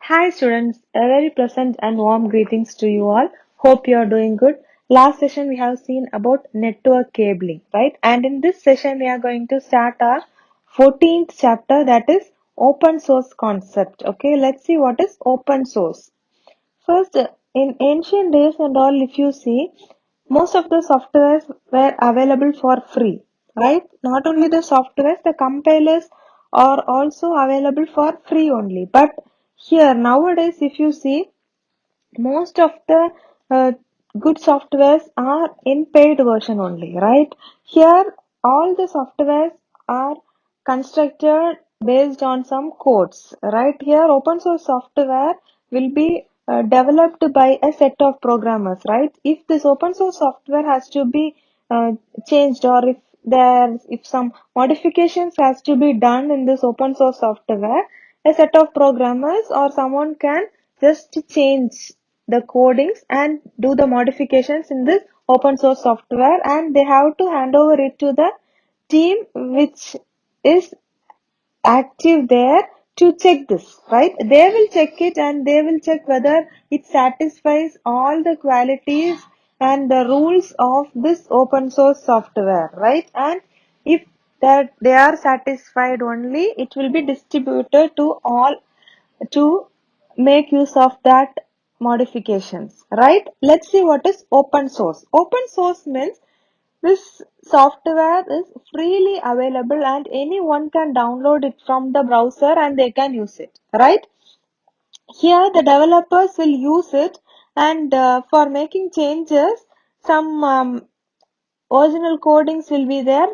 Hi students, a very pleasant and warm greetings to you all. Hope you are doing good. Last session we have seen about network cabling, right? And in this session we are going to start our 14th chapter, that is open source concept. Okay, let's see what is open source. First, in ancient days and all, if you see, most of the softwares were available for free, right? Not only the softwares, the compilers are also available for free only. But here nowadays, if you see, most of the uh, good softwares are in paid version only, right? Here, all the softwares are constructed based on some codes, right? Here, open source software will be developed by a set of programmers, right? If this open source software has to be uh, changed, or if some modifications has to be done in this open source software, a set of programmers or someone can just change the codings and do the modifications in this open source software, and they have to hand over it to the team which is active there to check this, right? They will check it and they will check whether it satisfies all the qualities and the rules of this open source software, right? And if that they are satisfied only, it will be distributed to all to make use of that modifications, right? Let's see what is open source. Open source means this software is freely available and anyone can download it from the browser and they can use it, right? Here the developers will use it, and for making changes, some original codings will be there,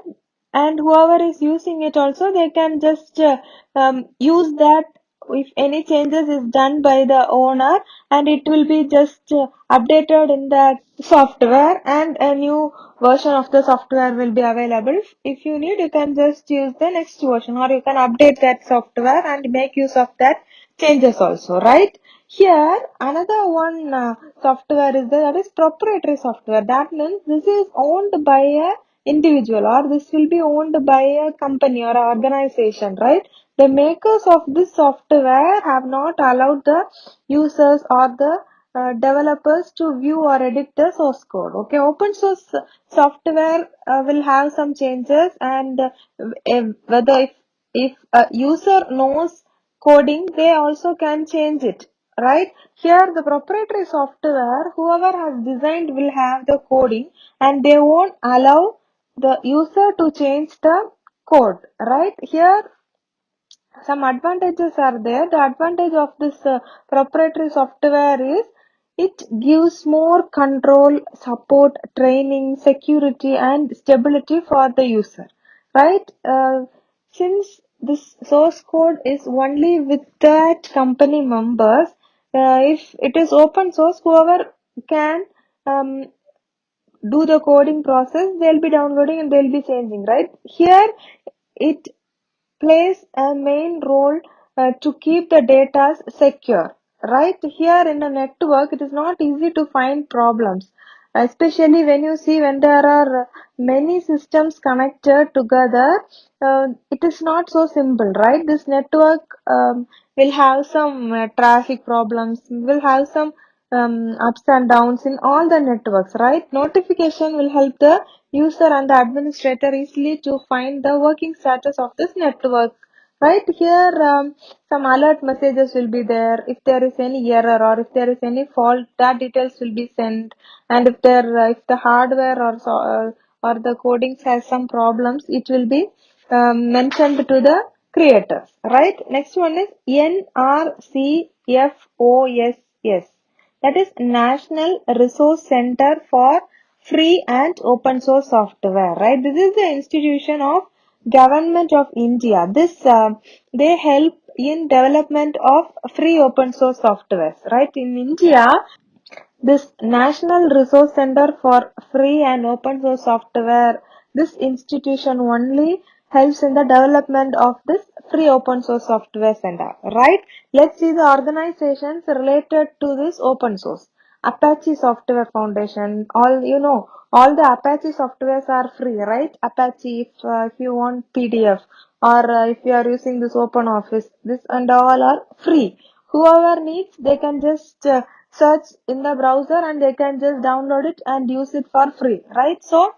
and whoever is using it also, they can just use that if any changes is done by the owner, and it will be just updated in the software, and a new version of the software will be available. If you need, you can just use the next version, or you can update that software and make use of that changes also, right? Here, another one software is there, that is proprietary software. That means this is owned by a individual, or this will be owned by a company or a organization, right? The makers of this software have not allowed the users or the developers to view or edit the source code. Okay, open source software will have some changes, and whether if a user knows coding, they also can change it, right? Here the proprietary software, whoever has designed will have the coding, and they won't allow the user to change the code, right? Here some advantages are there. The advantage of this proprietary software is it gives more control, support, training, security, and stability for the user, right? Since this source code is only with that company members, if it is open source, whoever can um, do the coding process, they'll be downloading and they'll be changing, right? Here it plays a main role to keep the data secure, right? Here in a network, it is not easy to find problems, especially when you see when there are many systems connected together. It is not so simple, right? This network will have some traffic problems, will have some ups and downs in all the networks, right? Notification will help the user and the administrator easily to find the working status of this network, right? Here some alert messages will be there. If there is any error or if there is any fault, that details will be sent. And if the hardware or the codings has some problems, it will be mentioned to the creators, right? Next one is NRCFOSS, that is National Resource Center for Free and Open Source Software, right? This is the institution of Government of India. They help in development of free open source softwares, right? In India, this National Resource Center for Free and Open Source Software, this institution only helps in the development of this free open source software center, right? Let's see the organizations related to this open source. Apache Software Foundation, all the Apache softwares are free, right? Apache, if you want PDF, or if you are using this open office, this and all are free. whoever needs, they can just search in the browser and they can just download it and use it for free, right? So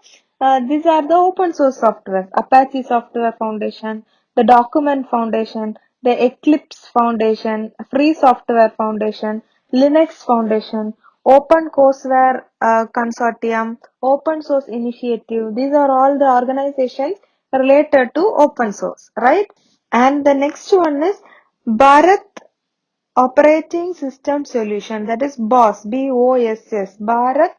these are the open source software: Apache Software Foundation, the Document Foundation, the Eclipse Foundation, Free Software Foundation, Linux Foundation, Open Courseware Consortium, Open Source Initiative. These are all the organizations related to open source, right? And the next one is Bharat Operating System Solution, that is BOSS, BOSS, Bharat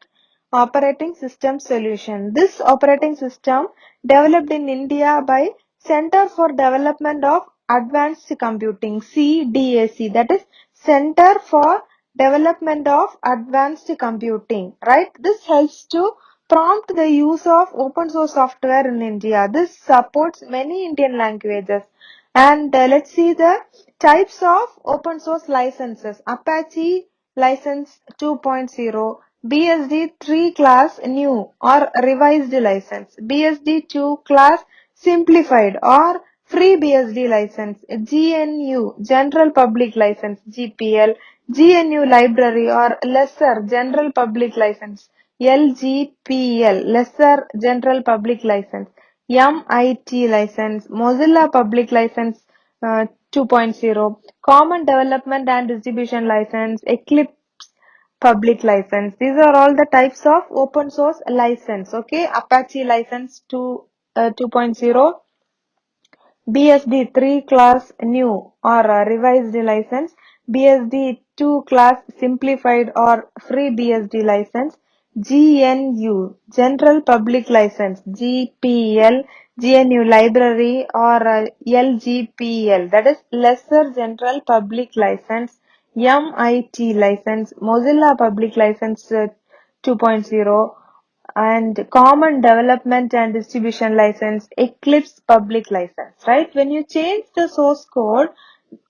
Operating System Solution. This operating system developed in India by Center for Development of Advanced Computing, CDAC, that is Center for Development of Advanced Computing, right? This helps to prompt the use of open source software in India. This supports many Indian languages. And let's see the types of open source licenses. Apache license 2.0, BSD 3 class new or revised license, BSD 2 class simplified or free BSD license, GNU general public license, GPL, GNU library or lesser general public license, LGPL lesser general public license, MIT license, Mozilla public license 2.0, Common Development and Distribution License, Eclipse public license. These are all the types of open source license. Okay, Apache license 2.0, BSD 3 class new or revised license, BSD 2 class simplified or free BSD license, GNU general public license, GPL, GNU library or LGPL, that is lesser general public license, MIT license, Mozilla public license 2.0, and Common Development and Distribution License, Eclipse Public License, right? When you change the source code,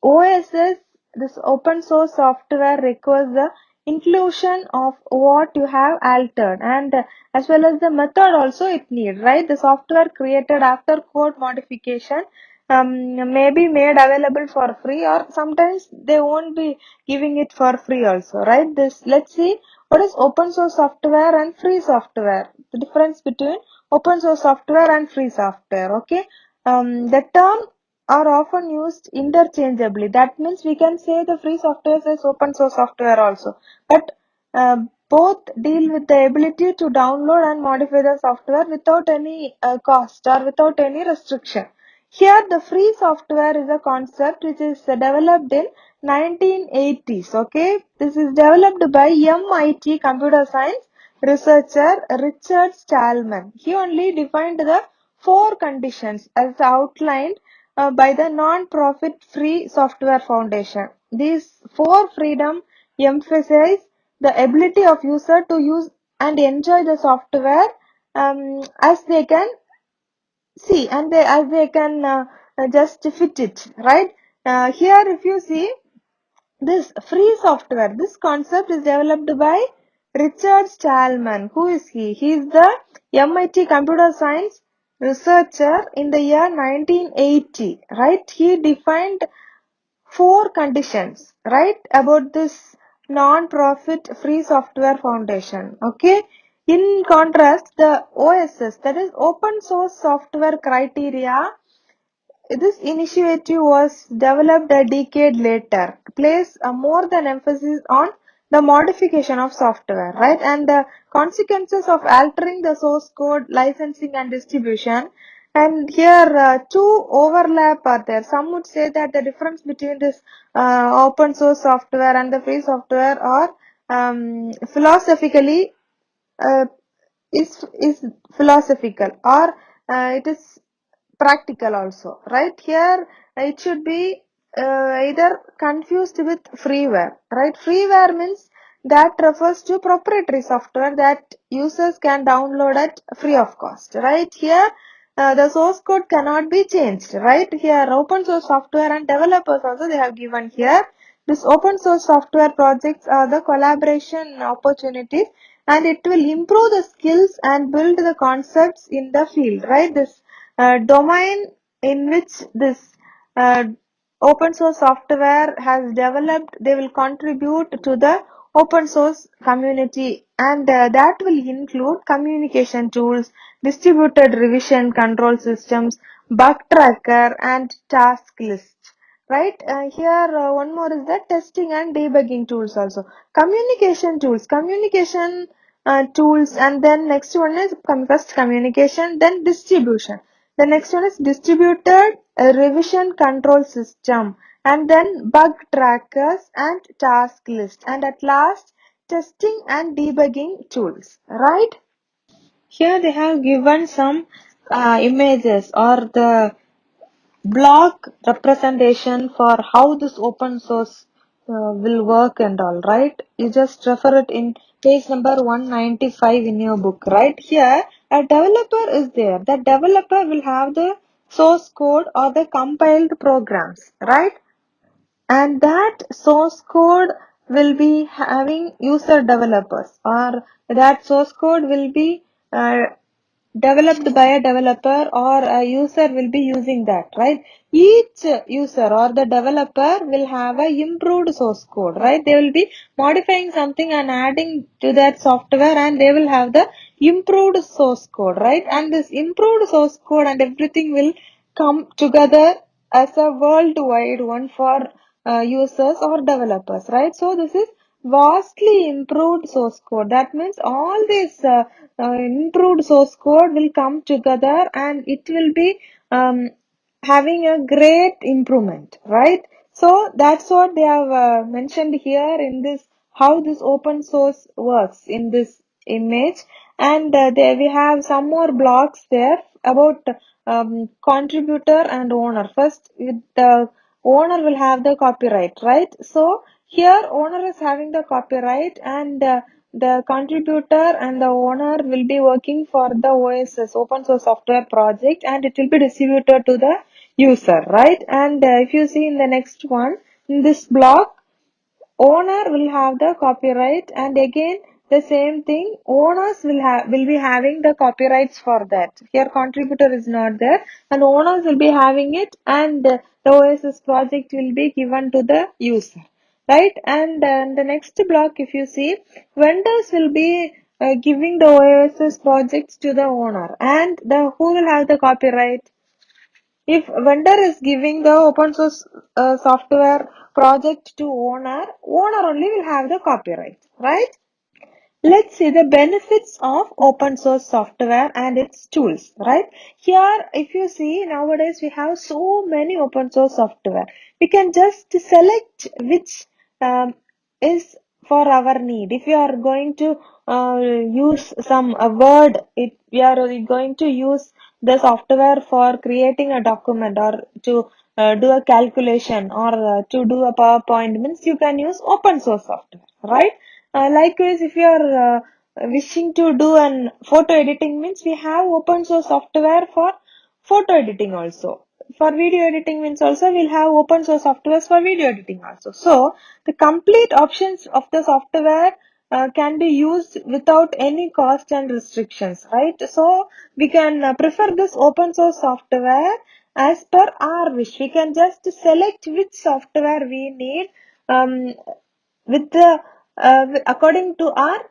OSS, this open source software, requires the inclusion of what you have altered, and as well as the method also it needs, right? The software created after code modification may be made available for free, or sometimes they won't be giving it for free also, right? This, let's see what is open source software and free software, the difference between open source software and free software. Okay, the term are often used interchangeably. That means we can say the free software is open source software also, but uh, both deal with the ability to download and modify the software without any cost or without any restriction. Here the free software is a concept which is developed in 1980s. Okay, this is developed by MIT computer science researcher Richard Stallman. He only defined the four conditions as outlined by the non-profit Free Software Foundation. These four freedom emphasize the ability of user to use and enjoy the software as they can see, and as they can just fit it, right? Here if you see this free software, this concept is developed by Richard Stallman. Who is he? He is the MIT computer science researcher in the year 1980, right? He defined four conditions, right, about this non-profit free software foundation. Okay, in contrast, the OSS, that is open source software criteria, this initiative was developed a decade later, place more than emphasis on the modification of software, right, and the consequences of altering the source code, licensing and distribution. And here two overlap are there. Some would say that the difference between this open source software and the free software are philosophically uh, is philosophical, or it is practical also, right? Here it should be either confused with freeware, right? Freeware means that refers to proprietary software that users can download at free of cost, right? Here the source code cannot be changed, right? Here open source software and developers also they have given here. This open source software projects are the collaboration opportunities, and it will improve the skills and build the concepts in the field, right? This domain in which this uh, open source software has developed, they will contribute to the open source community, and that will include communication tools, distributed revision control systems, bug tracker, and task list. Right here, one more is the testing and debugging tools also. Communication tools, and then next one is first communication, then distribution. The next one is distributed revision control system, and then bug trackers and task list, and at last testing and debugging tools. Right? Here they have given some images or the block representation for how this open source will work and all, right? You just refer it in page number 195 in your book, right? Here a developer is there. The developer will have the source code or the compiled programs, right? And that source code will be having user developers, or that source code will be uh, developed by a developer, or a user will be using that, right? Each user or the developer will have a improved source code, right? They will be modifying something and adding to that software, and they will have the improved source code, right? And this improved source code and everything will come together as a worldwide one for users or developers, right? So this is vastly improved source code. That means all this improved source code will come together, and it will be having a great improvement, right? So that's what they have mentioned here in this, how this open source works in this image. And there we have some more blocks there about contributor and owner. First, with the owner will have the copyright, right? So here owner is having the copyright, and the contributor and the owner will be working for the OSS, open source software project, and it will be distributed to the user, right? And if you see in the next one, in this block, owner will have the copyright, and again the same thing, owners will be having the copyrights for that. Here contributor is not there, and owners will be having it, and the OSS project will be given to the user, right? And the next block, if you see, vendors will be giving the OSS projects to the owner, and the who will have the copyright? If vendor is giving the open source software project to owner, owner only will have the copyright, right? Let's see the benefits of open source software and its tools, right? Here, if you see, nowadays we have so many open source software. We can just select which is for our need. If you are going to use some word, if we are going to use the software for creating a document, or to do a calculation, or to do a PowerPoint, means you can use open source software, right? Likewise, if you are wishing to do an photo editing, means we have open source software for photo editing also. For video editing means also we'll have open source softwares for video editing also. So the complete options of the software can be used without any cost and restrictions, right? So we can prefer this open source software as per our wish. We can just select which software we need um, with the according to our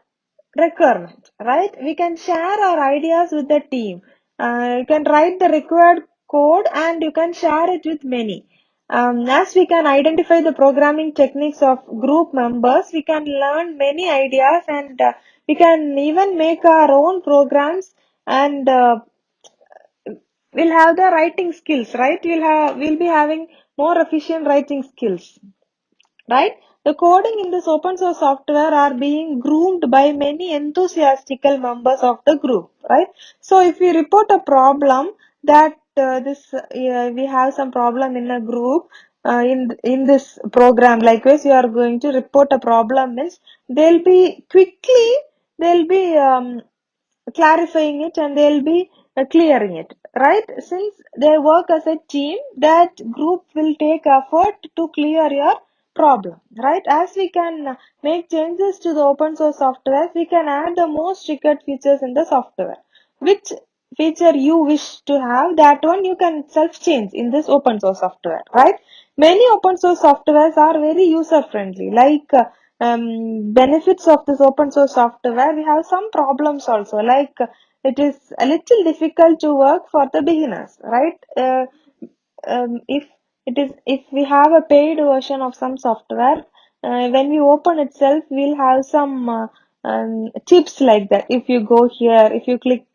requirement, right? We can share our ideas with the team. You can write the required code, and you can share it with many. As we can identify the programming techniques of group members, we can learn many ideas, and we can even make our own programs, and we'll have the writing skills, right? We'll be having more efficient writing skills, right? The coding in this open source software are being groomed by many enthusiastical members of the group, right? So if we report a problem that we have some problem in a group in this program, likewise you are going to report a problem, means they'll be clarifying it, and they'll be clearing it, right? Since they work as a team, that group will take effort to clear your problem, right? As we can make changes to the open source software, we can add the most required features in the software, which feature you wish to have, that one you can self change in this open source software, right? Many open source softwares are very user friendly. Like benefits of this open source software, we have some problems also. Like it is a little difficult to work for the beginners, right? If if we have a paid version of some software, when we open itself, we'll have some tips like that. If you go here, if you click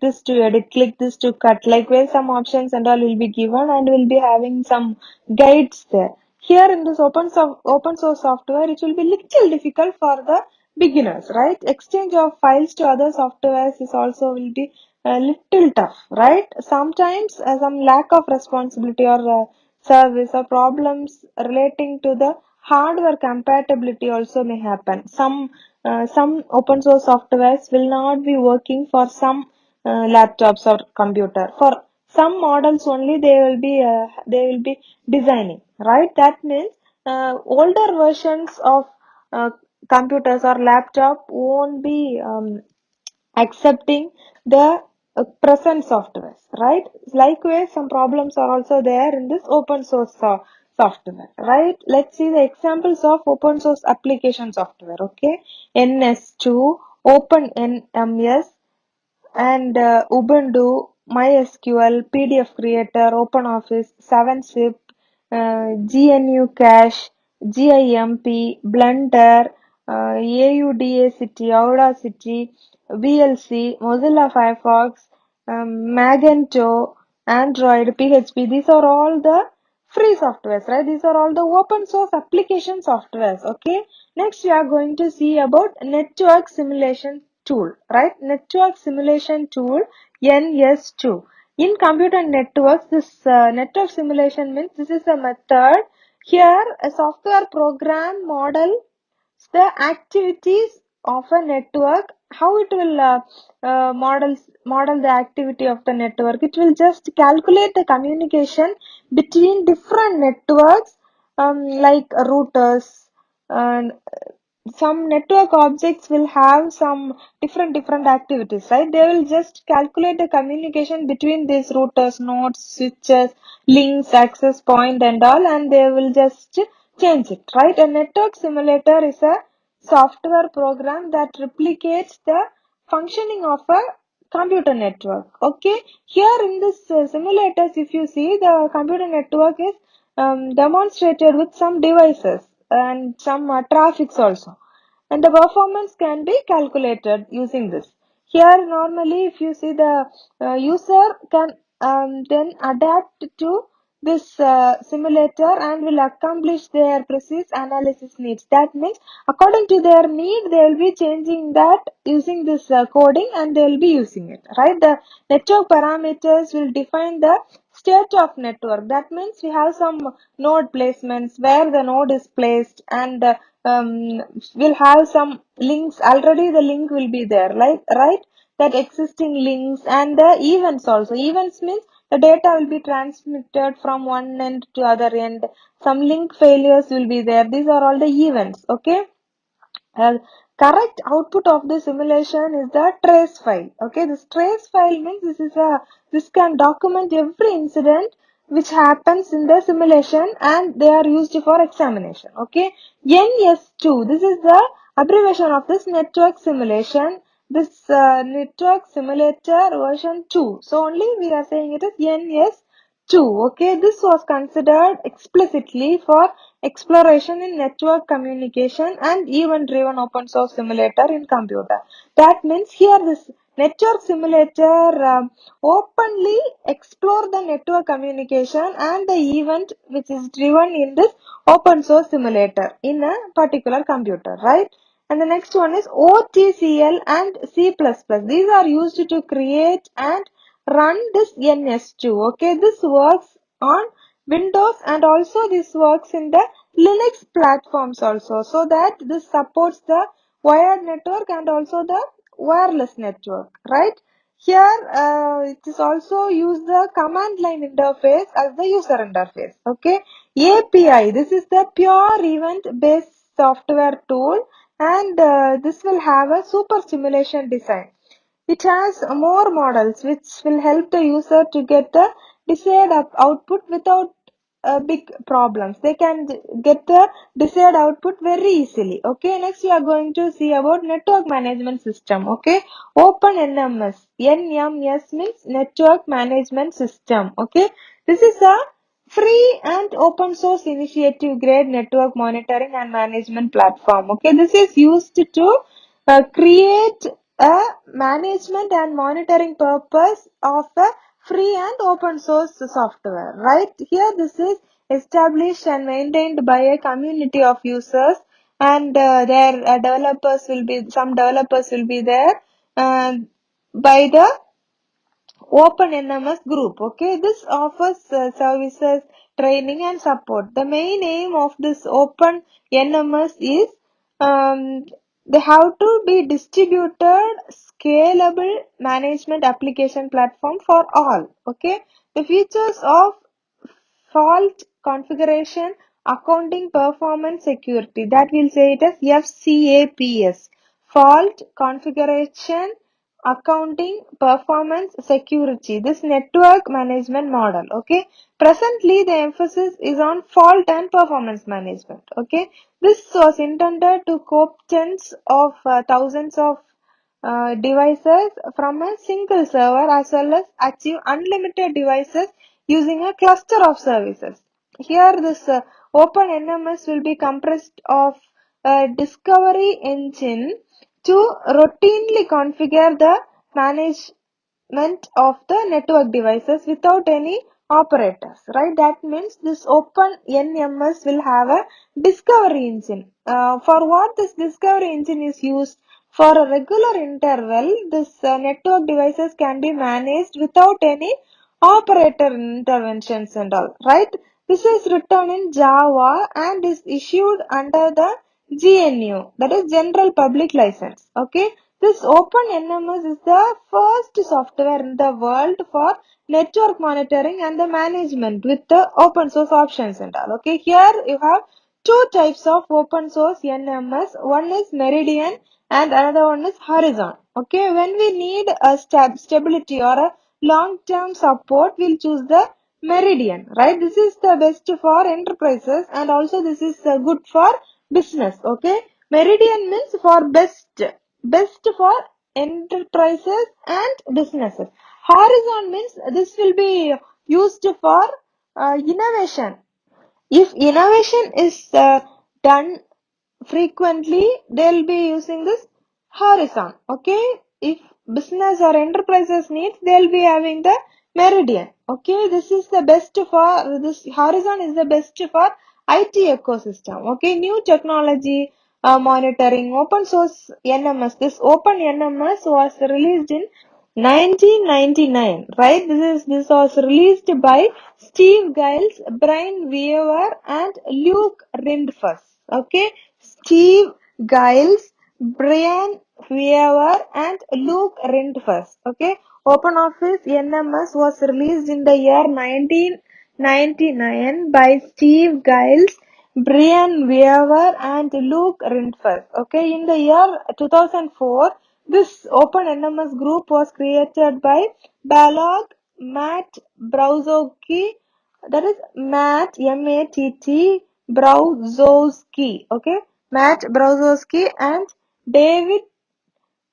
this to edit, click this to cut, like where some options and all will be given, and we'll be having some guides there. Here in this open source software, it will be little difficult for the beginners, right? Exchange of files to other softwares is also will be a little tough, right? Sometimes some lack of responsibility or service or problems relating to the hardware compatibility also may happen. Some open source softwares will not be working for some laptops or computer. For some models only they will be designing, right? That means older versions of uh, computers or laptop won't be accepting the present softwares, right? Likewise, some problems are also there in this open source software, right? Let's see the examples of open source application software, okay? NS2, OpenNMS, and Ubuntu, MySQL, PDF Creator, OpenOffice, 7-zip, GNU Cache, GIMP, Blender, Audacity, Audacity, VLC, Mozilla Firefox, Magento, Android, PHP. These are all the free softwares, right? These are all the open source application softwares, okay? Next, we are going to see about network simulation tool, right? Network simulation tool, NS2. In computer networks, this network simulation means this is a method. Here, a software program model the activities of a network, how it will model the activity of the network. It will just calculate the communication between different networks, like routers, and some network objects will have some different activities, right? They will just calculate the communication between these routers, nodes, switches, links, access point and all, and they will just change it, right? A network simulator is a software program that replicates the functioning of a computer network, okay? Here in this simulators, if you see, the computer network is demonstrated with some devices and some traffics also, and the performance can be calculated using this. Here normally if you see, the user can then adapt to this simulator and will accomplish their precise analysis needs. That means according to their need they will be changing that using this coding, and they will be using it, right? The network parameters will define the state of network. That means we have some node placements where the node is placed, and we'll have some links. Already the link will be there, like, right? That existing links, and the events also. Events means the data will be transmitted from one end to other end. Some link failures will be there. These are all the events, okay? Correct output of the simulation is the trace file. Okay, this trace file means this can document every incident which happens in the simulation, and they are used for examination. Okay, NS2, this is the abbreviation of this network simulation. This network simulator version 2. So only we are saying it is NS2. Okay, this was considered explicitly for exploration in network communication and event-driven open source simulator in computer. That means here this network simulator openly explore the network communication and the event which is driven in this open source simulator in a particular computer, right? And the next one is OTCL and C++. These are used to create and run this NS2. Okay, this works on Windows, and also this works in the Linux platforms also, so that this supports the wired network and also the wireless network, right? Here it is also use the command line interface as the user interface. Okay, API, this is the pure event based software tool, and this will have a super simulation design. It has more models which will help the user to get the desired output without big problems. They can get the desired output very easily. Okay, next we are going to see about network management system. Okay, OpenNMS. NMS means network management system. Okay, this is a free and open source initiative grade network monitoring and management platform. Okay, this is used to create a management and monitoring purpose of a free and open source software. Right here, this is established and maintained by a community of users, and their developers will be some developers will be there by the OpenNMS group. Okay, this offers services, training, and support. The main aim of this OpenNMS is um, they have to be distributed, scalable management application platform for all. Okay, the features of fault configuration, accounting, performance, security. That we'll say it as FCAPS. Fault configuration, accounting, performance, security. This network management model. Okay. Presently, the emphasis is on fault and performance management. Okay. This was intended to cope tens of thousands of devices from a single server, as well as achieve unlimited devices using a cluster of services. Here, this OpenNMS will be compressed of a discovery engine to routinely configure the management of the network devices without any operators, right? That means this OpenNMS will have a discovery engine. For what this discovery engine is used? For a regular interval, this network devices can be managed without any operator interventions and all, right? This is written in Java and is issued under the GNU, that is General Public License. Okay, this OpenNMS is the first software in the world for network monitoring and the management with the open source options and all. Okay, here you have two types of open source NMS. One is Meridian and another one is Horizon. Okay, when we need a stability or a long-term support, we'll choose the Meridian, right? This is the best for enterprises, and also this is good for business. Okay, Meridian means for best for enterprises and businesses. Horizon means this will be used for innovation. If innovation is done frequently, they'll be using this horizon. Okay, if business or enterprises needs, they'll be having the Meridian. Okay, this is the best for this horizon is the best for IT ecosystem. Okay, new technology monitoring, open source NMS. This open NMS was released in 1999, right? This was released by Steve Giles, Brian Weaver, and Luke Rindfuss. Okay, Steve Giles, Brian Weaver, and Luke Rindfuss. Okay, OpenOffice NMS was released in the year 1999 by Steve Giles, Brian Weaver, and Luke Rindfuss. Okay, in the year 2004, this OpenNMS group was created by Balog, Matt Brozowski, that is Matt, M-A-T-T, Brozowski, okay, Matt Brozowski, and David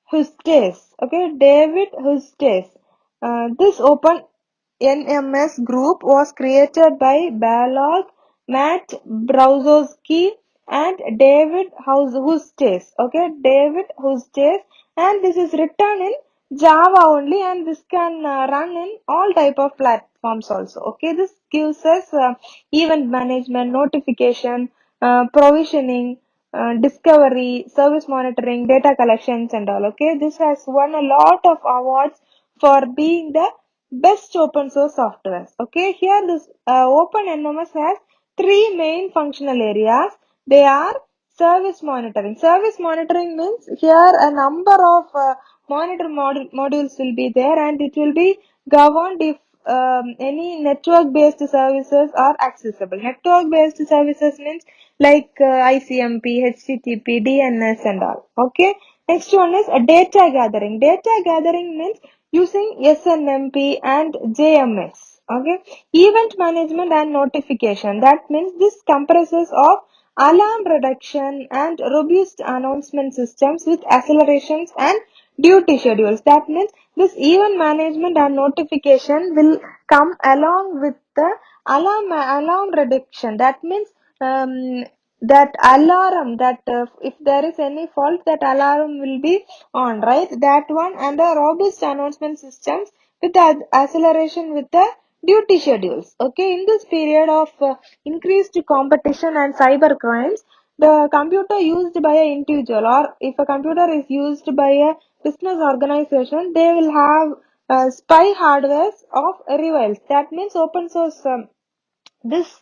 Hustes, okay, David Hustes. This open NMS group was created by Balog, Matt Brozowski, and David Hustes, okay, David Hustes, and this is written in Java only, and this can run in all type of platforms also. Okay, this gives us event management, notification, provisioning, discovery, service monitoring, data collections, and all. Okay, this has won a lot of awards for being the best open source software. Okay, here this OpenNMS has three main functional areas. They are service monitoring. Service monitoring means here a number of modules will be there, and it will be governed if any network based services are accessible. Network based services means like ICMP, HTTP, DNS, and all. Okay, Next one is a data gathering. Data gathering means using SNMP and JMS. Okay. Event management and notification. That means this comprises of alarm reduction and robust announcement systems with accelerations and duty schedules. That means this event management and notification will come along with the alarm reduction. That means um, that alarm, that if there is any fault, that alarm will be on, right? That one, and the robust announcement systems with the acceleration with the duty schedules. Okay, in this period of increased competition and cyber crimes, the computer used by an individual, or if a computer is used by a business organization, they will have spy hardwares of rivals. That means open source, this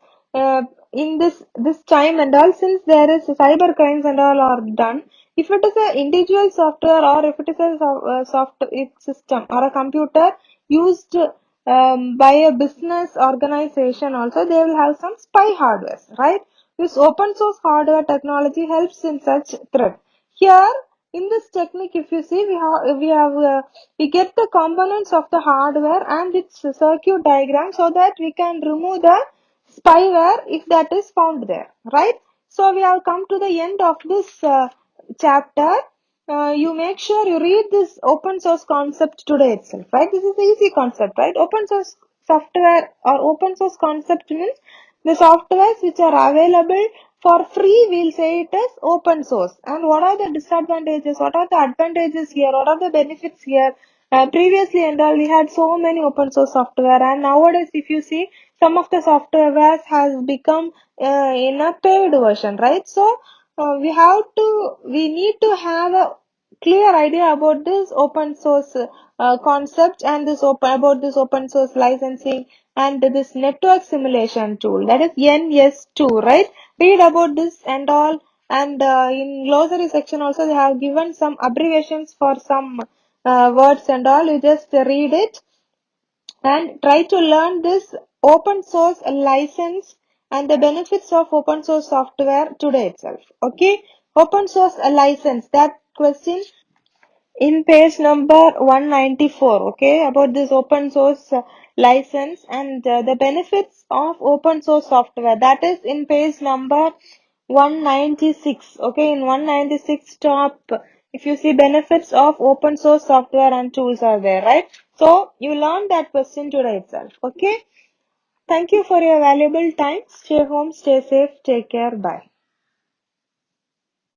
in this time and all, since there is cyber crimes and all are done, if it is a individual software, or if it is a software system or a computer used by a business organization also, they will have some spy hardware, right? This open source hardware technology helps in such threat. Here in this technique, if you see, we get the components of the hardware and its circuit diagram, so that we can remove the spyware if that is found there, right? So we have come to the end of this chapter. You make sure you read this open source concept today itself, right? This is the easy concept, right? Open source software or open source concept means the softwares which are available for free, we'll say it is open source. And what are the disadvantages? What are the advantages here? What are the benefits here? Previously and all, we had so many open source software, and nowadays if you see, some of the software has become in a paid version, right? So we need to have a clear idea about this open source concept, and about this open source licensing and this network simulation tool, that is NS2, right? Read about this and all. And in glossary section also, they have given some abbreviations for some words and all. You just read it and try to learn this open source license and the benefits of open source software today itself. Okay, open source license, that question in page number 194. Okay, about this open source license and the benefits of open source software, that is in page number 196. Okay, in 196 top, if you see, benefits of open source software and tools are there, right? So you learn that question today itself. Okay, thank you for your valuable time. Stay home, stay safe, take care, bye.